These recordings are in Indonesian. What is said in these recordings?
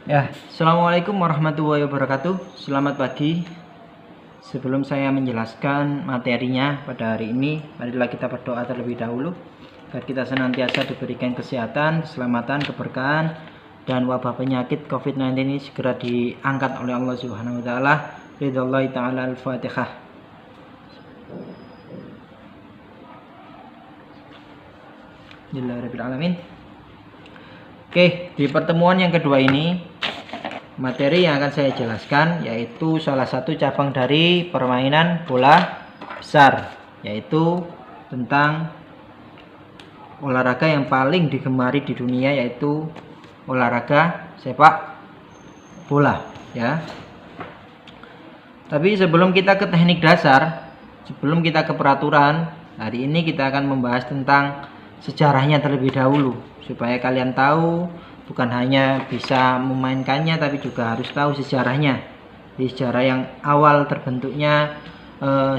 Ya, Assalamualaikum warahmatullahi wabarakatuh. Selamat pagi. Sebelum saya menjelaskan materinya pada hari ini, marilah kita berdoa terlebih dahulu agar kita senantiasa diberikan kesehatan, keselamatan, keberkahan, dan wabah penyakit COVID-19 ini segera diangkat oleh Allah Subhanahu wa taala. Ridhallahi taala. Al-Fatihah. Bismillahirrahmanirrahim. Oke, di pertemuan yang kedua ini materi yang akan saya jelaskan yaitu salah satu cabang dari permainan bola besar, yaitu tentang olahraga yang paling digemari di dunia, yaitu olahraga sepak bola ya. Tapi sebelum kita ke teknik dasar, sebelum kita ke peraturan, hari ini kita akan membahas tentang sejarahnya terlebih dahulu supaya kalian tahu bukan hanya bisa memainkannya tapi juga harus tahu sejarahnya. Di sejarah yang awal terbentuknya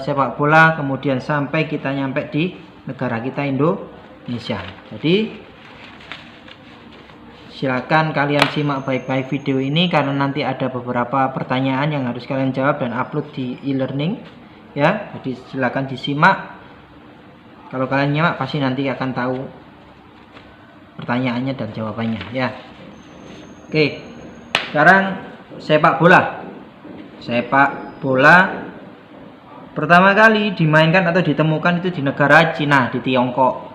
sepak bola, kemudian sampai kita nyampe di negara kita Indonesia. Jadi silakan kalian simak baik-baik video ini karena nanti ada beberapa pertanyaan yang harus kalian jawab dan upload di e-learning ya. Jadi silakan disimak. Kalau kalian nyimak pasti nanti akan tahu pertanyaannya dan jawabannya ya. Oke, sekarang sepak bola. Sepak bola pertama kali dimainkan atau ditemukan itu di negara Cina, di Tiongkok.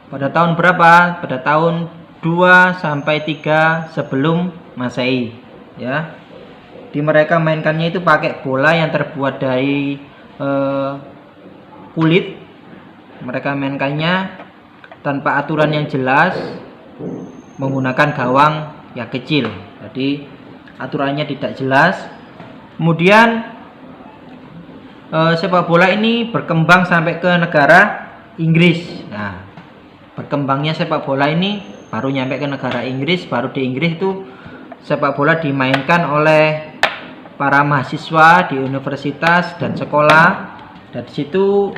Pada tahun berapa? Pada tahun 2 sampai 3 sebelum Masehi ya. Di mereka mainkannya itu pakai bola yang terbuat dari kulit. Mereka mainkannya tanpa aturan yang jelas, menggunakan gawang yang kecil. Jadi aturannya tidak jelas. Kemudian sepak bola ini berkembang sampai ke negara Inggris. Nah, berkembangnya sepak bola ini baru nyampe ke negara Inggris. Baru di Inggris itu sepak bola dimainkan oleh para mahasiswa di universitas dan sekolah. Dan di situ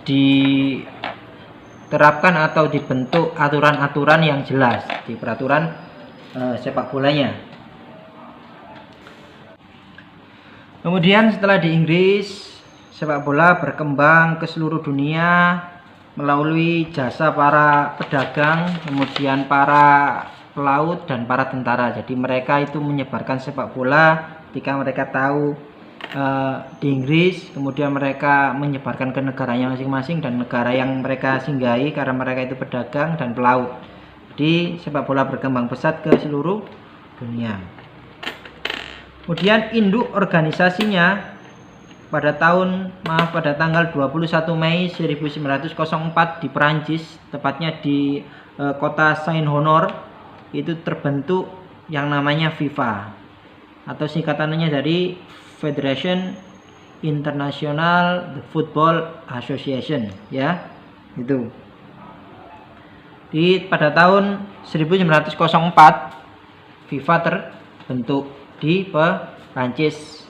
diterapkan atau dibentuk aturan-aturan yang jelas di peraturan sepak bolanya. Kemudian setelah di Inggris, sepak bola berkembang ke seluruh dunia melalui jasa para pedagang, kemudian para pelaut dan para tentara. Jadi mereka itu menyebarkan sepak bola ketika mereka tahu di Inggris, kemudian mereka menyebarkan ke negaranya masing-masing dan negara yang mereka singgahi karena mereka itu pedagang dan pelaut. Jadi sepak bola berkembang pesat ke seluruh dunia. Kemudian induk organisasinya pada tanggal 21 Mei 1904 di Perancis, tepatnya di kota Saint-Honor, itu terbentuk yang namanya FIFA atau singkatannya dari Federation International Football Association ya. Itu pada tahun 1904 FIFA terbentuk di Perancis.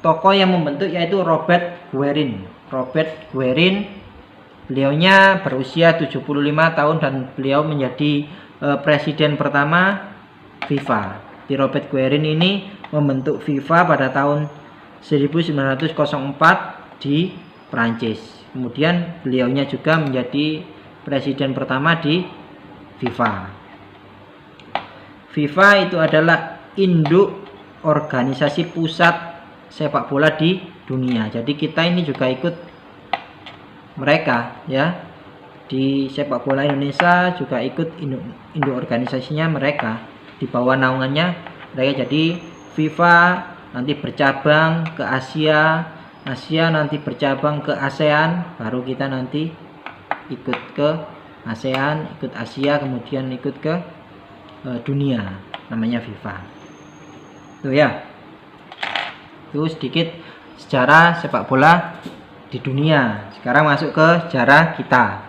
Tokoh yang membentuk yaitu Robert Guerin. Beliaunya berusia 75 tahun dan beliau menjadi presiden pertama FIFA. Di Robert Guerin ini membentuk FIFA pada tahun 1904 di Prancis. Kemudian beliaunya juga menjadi presiden pertama di FIFA. FIFA itu adalah induk organisasi pusat sepak bola di dunia. Jadi kita ini juga ikut mereka ya. Di sepak bola Indonesia juga ikut induk organisasinya mereka, di bawah naungannya mereka. Jadi FIFA nanti bercabang ke Asia, nanti bercabang ke ASEAN, baru kita nanti ikut ke ASEAN, ikut Asia, kemudian ikut ke dunia, namanya FIFA. Tuh ya. Itu sedikit sejarah sepak bola di dunia. Sekarang masuk ke sejarah kita.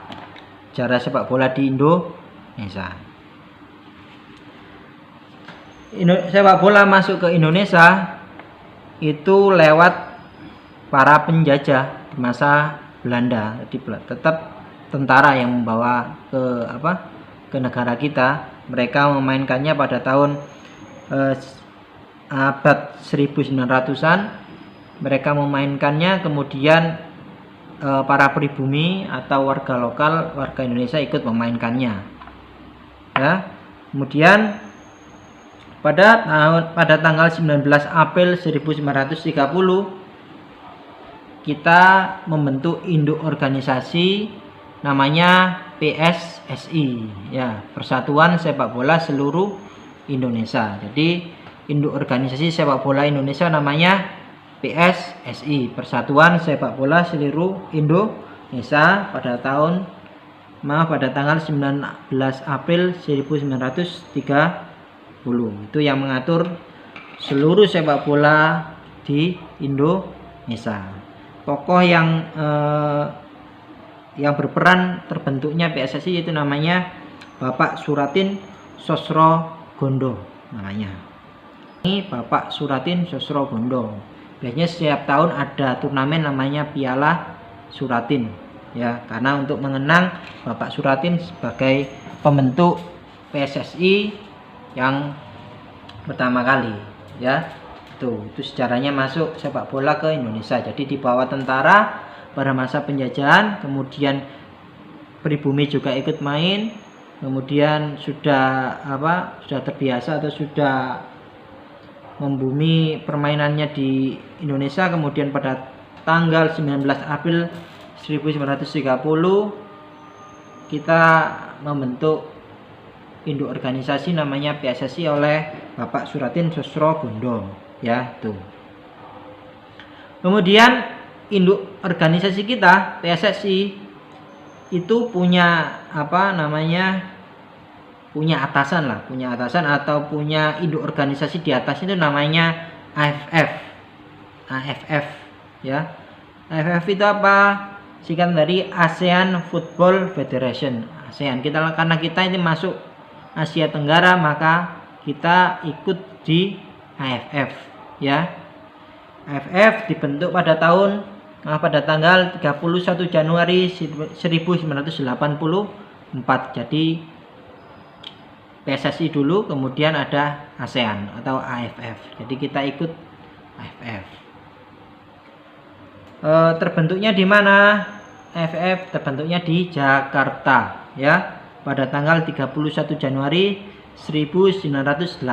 Sejarah sepak bola di Indonesia. Sepak bola masuk ke Indonesia itu lewat para penjajah di masa Belanda. Jadi tetap tentara yang membawa ke negara kita. Mereka memainkannya pada tahun abad 1900-an. Mereka memainkannya, kemudian para pribumi atau warga lokal, warga Indonesia ikut memainkannya. Ya. Kemudian pada tanggal 19 April 1930 kita membentuk induk organisasi namanya PSSI, ya, Persatuan Sepak Bola Seluruh Indonesia. Jadi induk organisasi sepak bola Indonesia namanya PSSI, Persatuan Sepak Bola Seluruh Indonesia, pada tanggal 19 April 1930. Itu yang mengatur seluruh sepak bola di Indonesia. Tokoh yang berperan terbentuknya PSSI itu namanya Bapak Suratin Sosrogondo namanya. Ini Bapak Suratin Sosrogondo. Biasanya setiap tahun ada turnamen namanya Piala Suratin, ya, karena untuk mengenang Bapak Suratin sebagai pembentuk PSSI yang pertama kali, ya. Itu sejarahnya masuk sepak bola ke Indonesia. Jadi di bawah tentara pada masa penjajahan, kemudian pribumi juga ikut main, kemudian sudah terbiasa atau sudah membumi permainannya di Indonesia. Kemudian pada tanggal 19 April 1930 kita membentuk induk organisasi namanya PSSI oleh Bapak Suratin Sosrogondo, ya, tuh. Kemudian induk organisasi kita PSSI itu punya punya atasan atau punya induk organisasi di atas, itu namanya AFF, ya. AFF itu apa? Singkatan dari ASEAN Football Federation. ASEAN, karena kita ini masuk Asia Tenggara, maka kita ikut di AFF, ya. AFF dibentuk pada tanggal 31 Januari 1984. Jadi PSSI dulu, kemudian ada ASEAN atau AFF. Jadi kita ikut AFF. Terbentuknya di mana? AFF terbentuknya di Jakarta, ya, pada tanggal 31 Januari 1984.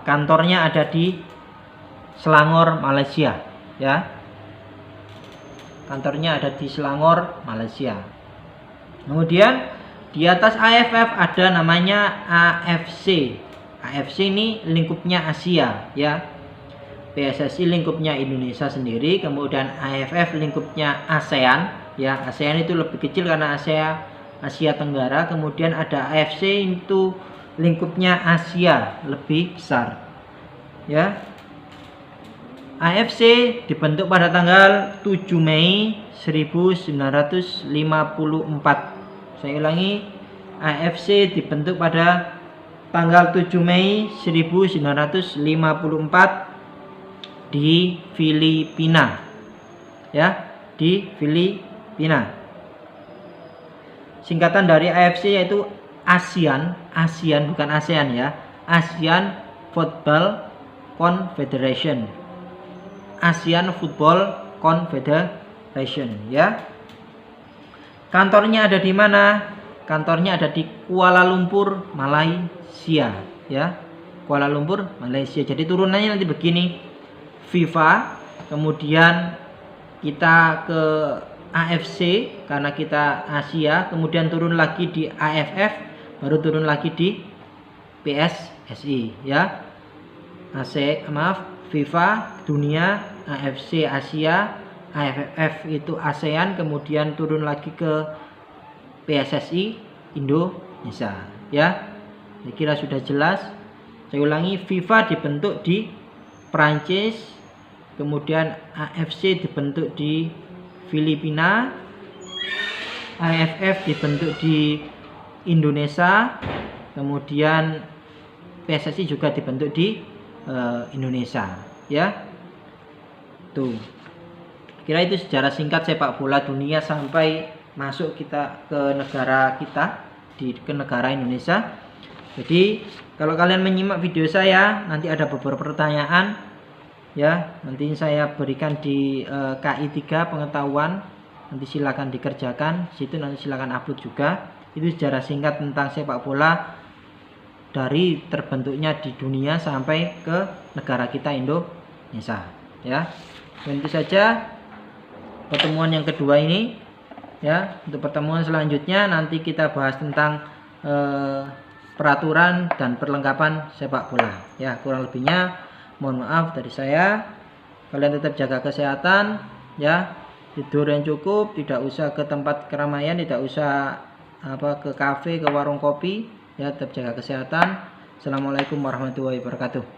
Kantornya ada di Selangor, Malaysia, ya. Kantornya ada di Selangor, Malaysia. Kemudian di atas AFF ada namanya AFC. AFC ini lingkupnya Asia, ya. PSSI lingkupnya Indonesia sendiri, kemudian AFF lingkupnya ASEAN, ya. ASEAN itu lebih kecil karena Asia Tenggara. Kemudian ada AFC itu lingkupnya Asia, lebih besar, ya. AFC dibentuk pada tanggal 7 Mei 1954. Saya ulangi, AFC dibentuk pada tanggal 7 Mei 1954 di Filipina, ya, di Filipina. Singkatan dari AFC yaitu ASEAN bukan ASEAN, ya. ASEAN Football Confederation. ASEAN Football Confederation, ya. Kantornya ada di mana? Kantornya ada di Kuala Lumpur, Malaysia, ya. Kuala Lumpur, Malaysia. Jadi turunannya nanti begini. FIFA, kemudian kita ke AFC karena kita Asia, kemudian turun lagi di AFF, baru turun lagi di PSSI, ya. FIFA dunia, AFC Asia, AFF itu ASEAN, kemudian turun lagi ke PSSI Indonesia, ya. Saya kira sudah jelas. Saya ulangi, FIFA dibentuk di Prancis, kemudian AFC dibentuk di Filipina, AFF dibentuk di Indonesia, kemudian PSSI juga dibentuk di Indonesia, ya. Tuh. Kira itu sejarah singkat sepak bola dunia sampai masuk kita ke negara kita, ke negara Indonesia. Jadi kalau kalian menyimak video saya, nanti ada beberapa pertanyaan ya, nanti saya berikan di KI 3 pengetahuan, nanti silakan dikerjakan situ, nanti silakan upload juga. Itu sejarah singkat tentang sepak bola dari terbentuknya di dunia sampai ke negara kita Indonesia ya. Dan itu saja pertemuan yang kedua ini ya. Untuk pertemuan selanjutnya nanti kita bahas tentang peraturan dan perlengkapan sepak bola ya. Kurang lebihnya mohon maaf dari saya. Kalian tetap jaga kesehatan ya, tidur yang cukup, tidak usah ke tempat keramaian, tidak usah ke kafe, ke warung kopi ya. Tetap jaga kesehatan. Assalamualaikum warahmatullahi wabarakatuh.